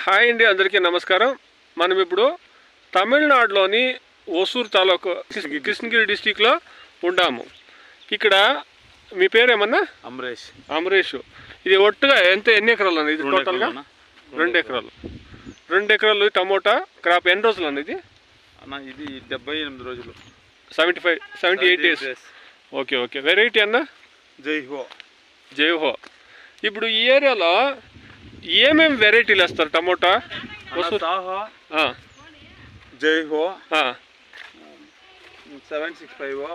Hi అండి, అందరికీ నమస్కారం. మనం ఇప్పుడు తమిళనాడులోని ఓసూర్ తాలూకు కృష్ణగిరి డిస్టిక్లో ఉన్నాము. ఇక్కడ మీ పేరు ఏమన్నా? అమరేష్. అమరేష్. ఇది ఒట్టుగా ఎన్ని ఎకరాలు అన్న ఇది? టోటల్గా 2 ఎకరాలు. 2 ఎకరాలు టమోటా క్రాప్. ఎన్ని రోజులు అన్న ఇది? ఇది 78 రోజులు. 78 డేస్. Okay okay. వెరైటీ అన్న? జైహో. జైహో. ఇప్పుడు ఈ ఏరియాలో ఏమేమి వెరైటీలు వేస్తారు టమోటా? జైహో 765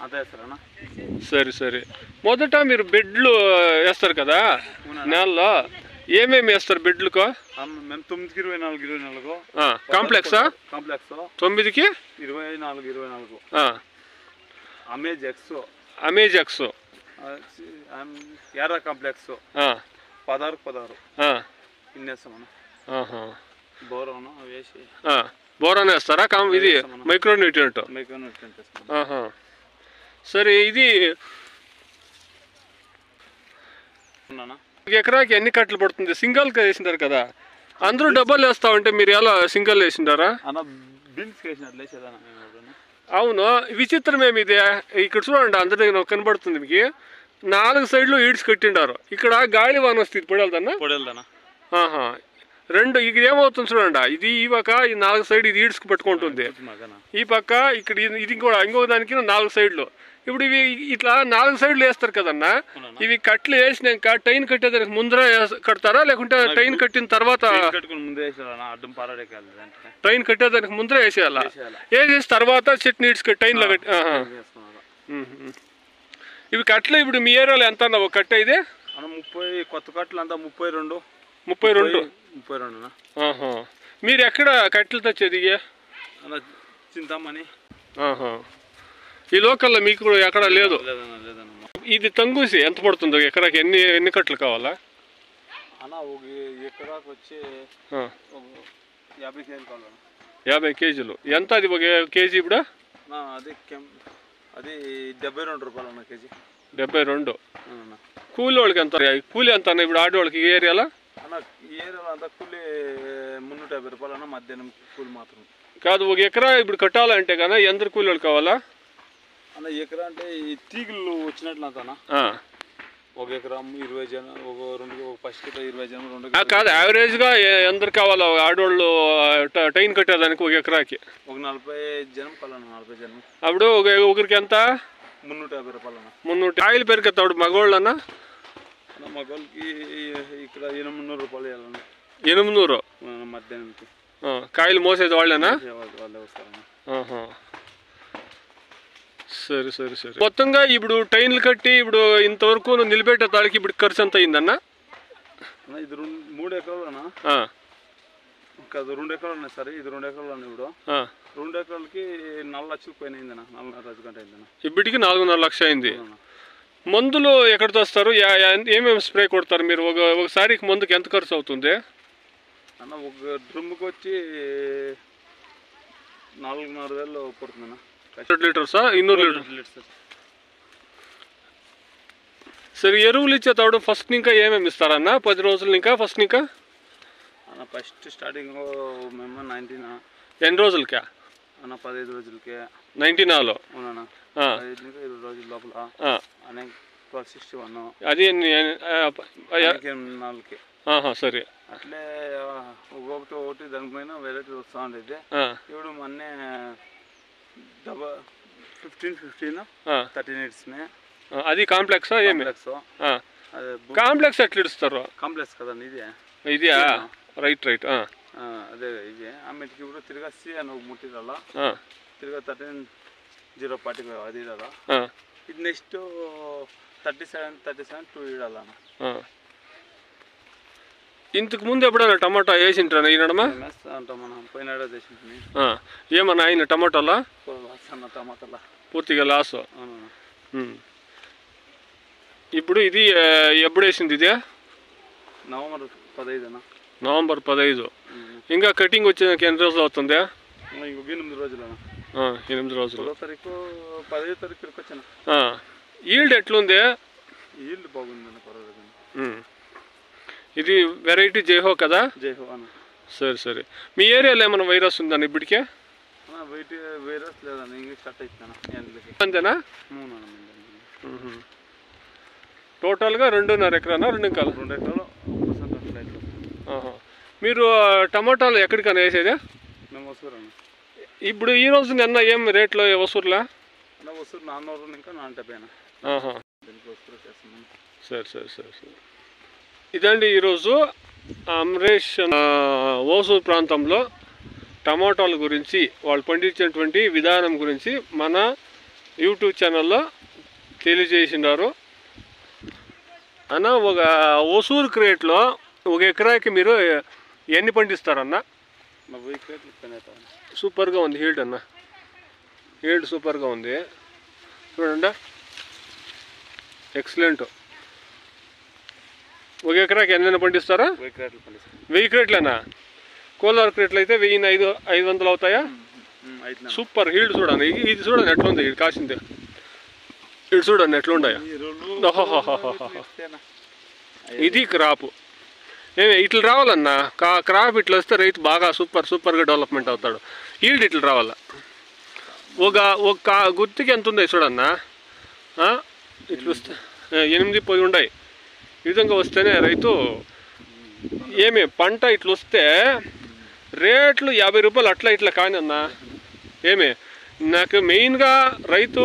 అంత వేస్తారన్నా. సరే సరే. మొదట మీరు బెడ్లు వేస్తారు కదా నేలలో, ఏమేమి వేస్తారు బెడ్లకు? మేము 9కి 24 కాంప్లెక్సా? కాంప్లెక్స్ 9కి 24 అమేజెక్స్. అమేజెక్స్. ఎర్ర కాంప్లెక్స్ 16 ఇన్నేస్తామన్నా. బోరాన్ వేసి బోరాన్ వేస్తారా? ఇది మైక్రో న్యూట్రియంట్. సరే, ఇది ఎకరాకి ఎన్ని కట్టలు పడుతుంది? సింగల్ వేసింటారు కదా, అందరూ డబ్బులు వేస్తా ఉంటే మీరు ఎలా సింగల్ వేసింటారా? అవును. విచిత్రం ఏమిది, ఇక్కడ చూడండి అందరూ కనబడుతుంది మీకు. 4 సైడ్లు ఈడ్స్ కట్టిండారు. ఇక్కడ గాలి వాన వస్తుంది, పొడేదన్నా. 2 ఇక్కడ ఏమవుతుంది చూడండి, ఇది ఈ పక్క ఈ 4 సైడ్ ఇది ఈడ్స్కి పట్టుకుంటుంది. ఈ పక్క ఇక్కడ ఇది కూడా ఇంకో దానికి 4 సైడ్లు. ఇప్పుడు ఇవి ఇట్లా 4 సైడ్లు వేస్తారు కదన్నా. ఇవి కట్లు వేసినాక టైన్ కట్టేదానికి ముందర కడతారా, లేకుంటే టైన్ కట్టిన తర్వాత? టైన్ కట్టేదానికి ముందర వేసేయాలా? వేసేసి తర్వాత చట్నీ ఇడ్స్కి టైన్లో కట్టి. ఇవి కట్లు ఇప్పుడు మీ ఏరియాలో ఎంత అన్న ఒక కట్ట? ఇది 30. కొత్త కట్టలు అంతా 32. మీరు ఎక్కడ కట్టెలు తెచ్చేది? చింతామణి. ఈ లోకల్లో మీకు ఎక్కడ లేదు? ఇది తంగూసి ఎంత పడుతుందో ఎకరాకి? ఎన్ని కట్టలు కావాలా అన్న? ఒక ఎకరాకి వచ్చి 50 కేజీలు కావాలి. 50 కేజీలు. ఎంత అది ఒక కేజీ ఇప్పుడు? అది 72 రూపాయలు అన్న కేజీ. 72. కూలి వాళ్ళకి ఎంత? కూలి ఎంత అన్న ఇప్పుడు ఆడవాళ్ళకి ఈ ఏరియాలో? అన్న ఈ ఏరియాలో అంతా కూలి 350 రూపాయలు అన్న, మధ్యాహ్నం కూలి మాత్రం. కాదు, ఒక ఎకరా ఇప్పుడు కట్టాలంటే కదా ఎందరు కూలి వాళ్ళు కావాలా అన్న? ఎకరా అంటే ఈ తీగులు వచ్చినట్లు అంతనా? ఒక ఎకరా 20 జనం, ఒక ఫస్ట్ 20 జనం, 2 కాదు, యావరేజ్ గా ఎందరు కావాలా ఆడవాళ్ళు టైన్ కట్టేదానికి ఒక ఎకరాకి? ఒక 40 జనం కావాలన్న. 40 జనం. అప్పుడు ఒకరికి ఎంత? 350 రూపాయలు అన్న. 300. ఆయిల్ పెరిగేస్తాడు మగవాళ్ళు అన్న? మగవాళ్ళకి ఇక్కడ 800 రూపాయలు వేయాలన్న. 800 మధ్యాహ్నంకి. కాయలు మోసేది వాళ్ళేనా? వాళ్ళే వస్తారన్న. సరే సరే సరే. మొత్తంగా ఇప్పుడు టైన్లు కట్టి ఇప్పుడు ఇంతవరకు నిలబెట్టే తాడికి ఇప్పుడు ఖర్చు ఎంత అయిందన్న? ఇది 3 ఎకరాలు అన్న. కాదు, 2 ఎకరాలు ఉన్నాయి సార్. ఇది 2 ఎకరాలు ఉన్నాయి. ఇప్పుడు 2 ఎకరాలకి 4 లక్షలు పైన అయిందన్న. 4.5 గంట అయిందన్న. ఇప్పటికి 4.5 లక్షలు అయింది. మందులు ఎక్కడ తెస్తారు? ఏమేమి స్ప్రే కొడతారు మీరు? ఒకసారికి మందుకి ఎంత ఖర్చు అవుతుంది అన్న? ఒక డ్రమ్ముకి వచ్చి 4,500 పడుతుందన్న. 100 లీటర్సా? 200 లీటర్స్. సరే, ఎరువులు ఇచ్చేతాడు ఫస్ట్ ఇంకా ఏమేమి ఇస్తారన్న? 10 రోజులు ఇంకా ఫస్ట్ ఇంకా అన్న? ఫస్ట్ స్టార్టింగ్ మేము 19. ఎన్ని రోజులకే అన్న? 15 రోజులకే. 19 అవునన్నా. 20 రోజుల లోపల అనే 1261. అది 4కి. సరే. అట్లే ఒకటి దానిపైన వెరైటీ వస్తూ ఉండేది. ఇప్పుడు మొన్నే 15 13 అది కాంప్లెక్స్. ఏమి కాంప్లెక్స్ ఎట్లా ఇస్తారు? కాంప్లెక్స్ కదండి ఇది. ఇదే రైట్ రైట్. అదే ఇది. ఆమెకి ఇప్పుడు తిరిగా సి అని ఒక ముట్టిరాల, తిరిగా 13 అది ఇడాలా. ఇది నెక్స్ట్ 37 2 ఇడాలన్న. ఇంతకు ముందు ఎప్పుడైనా టమాటా వేసింటారా ఈ నడమ? అంటాం మనం పోయిన వేసింది. ఏమన్నా ఆయన టమాటాలా? టమాటాలా పూర్తిగా లాస్. ఇప్పుడు ఇది ఎప్పుడు వేసింది? ఇది నవంబర్ 15 అన్న. నవంబర్ 15. ఇంకా కటింగ్ వచ్చేదానికి ఎన్ని రోజులు అవుతుంది? 8 రోజులు అన్న. 8 రోజులు. 15 తారీఖు వచ్చాను. ఈల్డ్ ఎట్లుంది? ఈల్డ్ బాగుంది అన్న, పర్వాలేదు. ఇది వెరైటీ జైహో కదా? జైహో అన్న. సరే సరే. మీ ఏరియాలో ఏమైనా వైరస్ ఉందన్న ఇప్పటికే? వైరస్ లేదన్న, ఇంగ్లీష్ స్టార్ట్ అవుతాను అంతేనా? టోటల్గా 2.5 ఎకరానా? 2 ఎకరాలు? 2 ఎకరాలు. మీరు టమాటాలు ఎక్కడికన్నా వేసేదా? మేము వసూరు అన్న. ఇప్పుడు ఈ రోజు నిన్న ఏం రేట్లో వసూరులా? వసూరు 400 ఇంకా 470. సరే సరే సరే సరే. ఇదండి ఈరోజు అమరేష్ ఓసూరు ప్రాంతంలో టమాటాల గురించి వాళ్ళు పండించినటువంటి విధానం గురించి మన యూట్యూబ్ ఛానల్లో తెలియజేసినారు అన్న. ఒక ఓసూరు క్రేట్లో 1 ఎకరాకి మీరు ఎన్ని పండిస్తారన్న? 40 క్రేట్లు పని. సూపర్గా ఉంది హీల్డ్ అన్న, హీల్డ్ సూపర్గా ఉంది చూడండి, ఎక్సలెంట్. 1 ఎకరాకి ఎన్ని పండిస్తారా? 1000 క్రేట్లు పండిస్తాం. 1000 క్రేట్లేనా? కోలార్ క్రేట్లు అయితే 1500 అవుతాయా? సూపర్ హీల్డ్ చూడండి. ఇది చూడండి ఎట్లుంది, ఇది కాసింది ఇటు చూడండి ఎట్లుండాయా. ఇది క్రాప్. ఇట్లా రావాలన్నా, క్రాప్ ఇట్లా వస్తే రైతు బాగా సూపర్గా డెవలప్మెంట్ అవుతాడు. హీల్డ్ ఇట్లా రావాలా. ఒక గుర్తుకి ఎంత ఉంది చూడన్నా, ఇట్లా వస్తే 8-10 ఉన్నాయి. ఈ విధంగా వస్తేనే రైతు పంట ఇట్లా వస్తే రేట్లు 50 రూపాయలు అట్లా ఇట్లా కానీ అన్నా. నాకు మెయిన్గా రైతు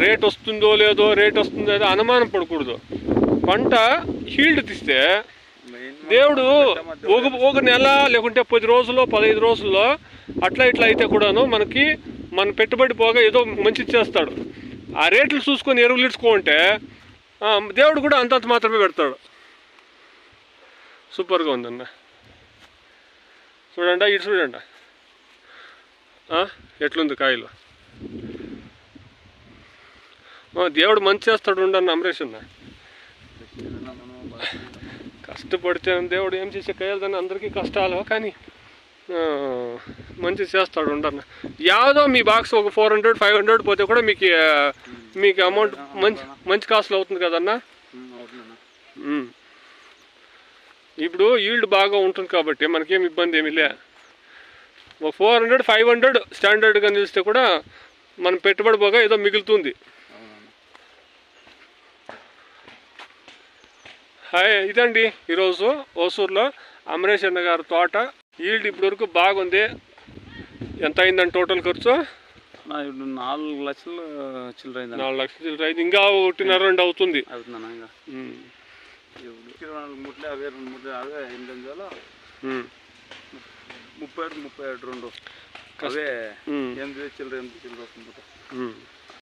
రేట్ వస్తుందో లేదో అనుమానం పడకూడదు. పంట హీల్డ్ తీస్తే దేవుడు ఒక నెల లేకుంటే 10 రోజుల్లో 15 రోజుల్లో అట్లా ఇట్లా అయితే కూడాను మనకి మన పెట్టుబడి పోగా ఏదో మంచిది చేస్తాడు. ఆ రేట్లు చూసుకొని ఎరువులు ఇచ్చుకుంటే దేవుడు కూడా అంతంత మాత్రమే పెడతాడు. సూపర్గా ఉందన్న చూడండి, ఇటు చూడండి ఎట్లుంది కాయలు. దేవుడు మంచి చేస్తాడు ఉండన్న అమరేష్ అన్న. కష్టపడితే దేవుడు ఏం చేసే కాయలు అందరికీ కష్టాలు, కానీ మంచి చేస్తాడు ఉండన్న. యాదో మీ బాక్స్ ఒక 400-500 పోతే కూడా మీకు అమౌంట్ మంచి కాస్ట్లో అవుతుంది కదన్నా. ఇప్పుడు ఈల్డ్ బాగా ఉంటుంది కాబట్టి మనకేం ఇబ్బంది ఏమి లే. ఒక 400-500 స్టాండర్డ్గా నిలిస్తే కూడా మనం పెట్టుబడి పోగా ఏదో మిగులుతుంది. హాయ్, ఇదండి ఈరోజు ఓసూరులో అమరేష్ అన్న గారి తోట. ఈల్డ్ ఇప్పటివరకు బాగుంది. ఎంత అయిందండి టోటల్ ఖర్చు? 4 లక్షలు చిల్లర. 4 లక్షలు చిల్లర అయింది. ఇంకా 1.5-2 అవుతుంది. 24 మూట్లు అవే 2 మూట్లు అవే 8,000 37 అవే 8 చిల్లర వస్తుంది.